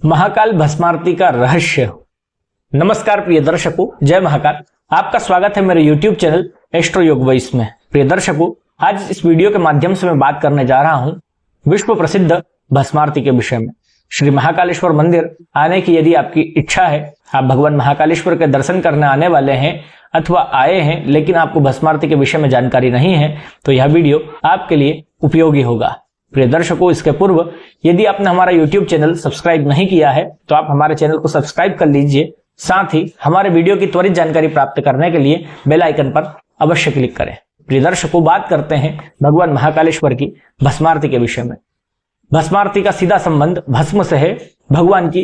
महाकाल भस्मारती का रहस्य। नमस्कार प्रिय दर्शकों, जय महाकाल। आपका स्वागत है मेरे YouTube चैनल एस्ट्रो योग वॉइस में। प्रिय दर्शकों, आज इस वीडियो के माध्यम से मैं बात करने जा रहा हूं विश्व प्रसिद्ध भस्मारती के विषय में। श्री महाकालेश्वर मंदिर आने की यदि आपकी इच्छा है, आप भगवान महाकालेश्वर के दर्शन करने आने वाले हैं अथवा आए हैं लेकिन आपको भस्मारती के विषय में जानकारी नहीं है, तो यह वीडियो आपके लिए उपयोगी होगा। प्रिय दर्शकों, इसके पूर्व यदि आपने हमारा YouTube चैनल सब्सक्राइब नहीं किया है तो आप हमारे चैनल को सब्सक्राइब कर लीजिए। साथ ही हमारे वीडियो की त्वरित जानकारी प्राप्त करने के लिए बेल आइकन पर अवश्य क्लिक करें। प्रिय दर्शकों, बात करते हैं भगवान महाकालेश्वर की भस्मारती के विषय में। भस्मारती का सीधा संबंध भस्म से है। भगवान की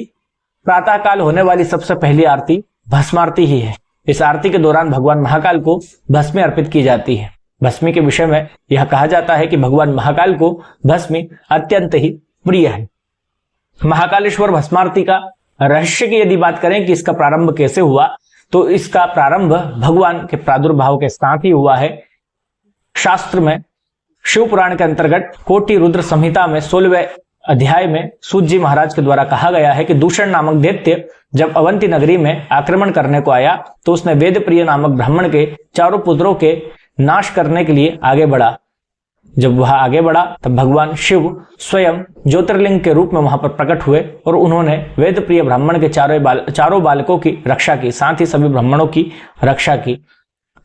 प्रातः काल होने वाली सबसे पहली आरती भस्मारती ही है। इस आरती के दौरान भगवान महाकाल को भस्मी अर्पित की जाती है। भस्मी के विषय में यह कहा जाता है कि भगवान महाकाल को भस्मी अत्यंत ही प्रिय है। महाकालेश्वर भस्मारती का रहस्य की यदि बात करें कि इसका प्रारंभ कैसे हुआ, तो इसका प्रारंभ भगवान के प्रादुर्भाव के साथ ही हुआ है। शास्त्र में शिव पुराण के अंतर्गत कोटि रुद्र संहिता में 16वें अध्याय में सूत जी महाराज के द्वारा कहा गया है कि दूषण नामक दैत्य जब अवंती नगरी में आक्रमण करने को आया तो उसने वेद प्रिय नामक ब्राह्मण के चारों पुत्रों के नाश करने के लिए आगे बढ़ा। जब वह आगे बढ़ा तब भगवान शिव स्वयं ज्योतिर्लिंग के रूप में वहां पर प्रकट हुए और उन्होंने वेद प्रिय ब्राह्मण के चारों बालकों की रक्षा की, साथ ही सभी ब्राह्मणों की रक्षा की।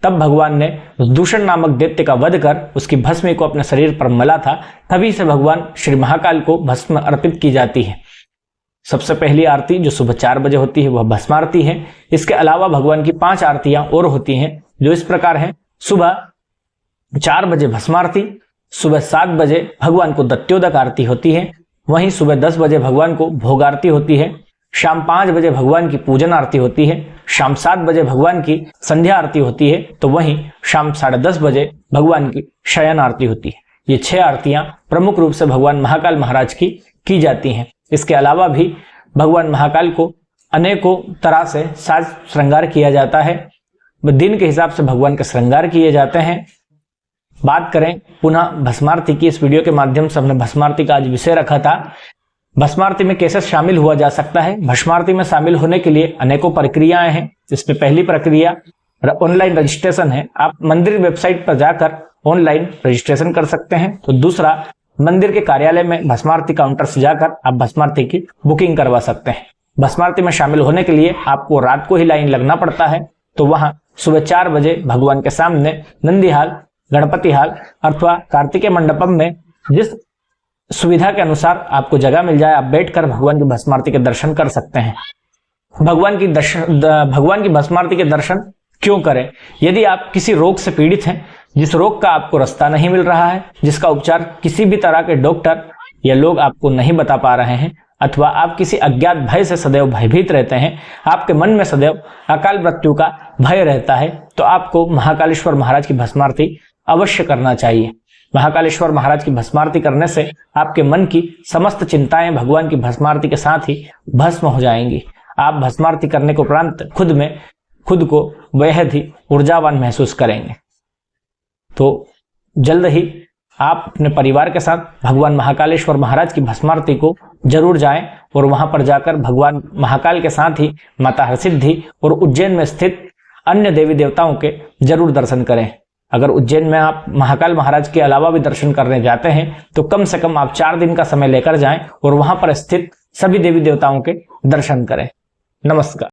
तब भगवान ने दूषण नामक दैत्य का वध कर उसकी भस्म को अपने शरीर पर मला था। तभी से भगवान श्री महाकाल को भस्म अर्पित की जाती है। सबसे पहली आरती जो सुबह 4 बजे होती है वह भस्मारती है। इसके अलावा भगवान की 5 आरतियां और होती हैं जो इस प्रकार है। सुबह 4 बजे भस्मारती, सुबह 7 बजे भगवान को दत्योदक आरती होती है, वहीं सुबह 10 बजे भगवान को भोग आरती होती है, शाम 5 बजे भगवान की पूजन आरती होती है, शाम 7 बजे भगवान की संध्या आरती होती है, तो वहीं शाम 10:30 बजे भगवान की शयन आरती होती है। ये 6 आरतियां प्रमुख रूप से भगवान महाकाल महाराज की जाती हैं। इसके अलावा भी भगवान महाकाल को अनेकों तरह से साज श्रृंगार किया जाता है। दिन के हिसाब से भगवान के श्रृंगार किए जाते हैं। बात करें पुनः भस्मारती की, इस वीडियो के माध्यम से हमने भस्मारती का आज विषय रखा था। भस्मारती में कैसे शामिल हुआ जा सकता है। भस्मारती में शामिल होने के लिए अनेकों प्रक्रियाएं हैं। इसमें पहली प्रक्रिया ऑनलाइन रजिस्ट्रेशन है। आप मंदिर वेबसाइट पर जाकर ऑनलाइन रजिस्ट्रेशन कर सकते हैं। तो दूसरा, मंदिर के कार्यालय में भस्मारती काउंटर से जाकर आप भस्मारती की बुकिंग करवा सकते हैं। भस्मारती में शामिल होने के लिए आपको रात को ही लाइन लगना पड़ता है। तो वहां सुबह 4 बजे भगवान के सामने नंदी हाल, गणपति हाल अथवा कार्तिकेय मंडपम में जिस सुविधा के अनुसार आपको जगह मिल जाए, आप बैठकर भगवान की भस्मारती के दर्शन कर सकते हैं। भगवान की भस्मारती के दर्शन क्यों करें? यदि आप किसी रोग से पीड़ित हैं, जिस रोग का आपको रास्ता नहीं मिल रहा है, जिसका उपचार किसी भी तरह के डॉक्टर या लोग आपको नहीं बता पा रहे हैं, अथवा आप किसी अज्ञात भय से सदैव भयभीत रहते हैं, आपके मन में सदैव अकाल मृत्यु का भय रहता है, तो आपको महाकालेश्वर महाराज की भस्मारती अवश्य करना चाहिए। महाकालेश्वर महाराज की भस्मारती करने से आपके मन की समस्त चिंताएं भगवान की भस्मारती के साथ ही भस्म हो जाएंगी। आप भस्मारती करने के उपरांत खुद को बेहद ही ऊर्जावान महसूस करेंगे। तो जल्द ही आप अपने परिवार के साथ भगवान महाकालेश्वर महाराज की भस्मारती को जरूर जाएं और वहां पर जाकर भगवान महाकाल के साथ ही माता हरसिद्धि और उज्जैन में स्थित अन्य देवी देवताओं के जरूर दर्शन करें। अगर उज्जैन में आप महाकाल महाराज के अलावा भी दर्शन करने जाते हैं तो कम से कम आप 4 दिन का समय लेकर जाएं और वहां पर स्थित सभी देवी देवताओं के दर्शन करें। नमस्कार।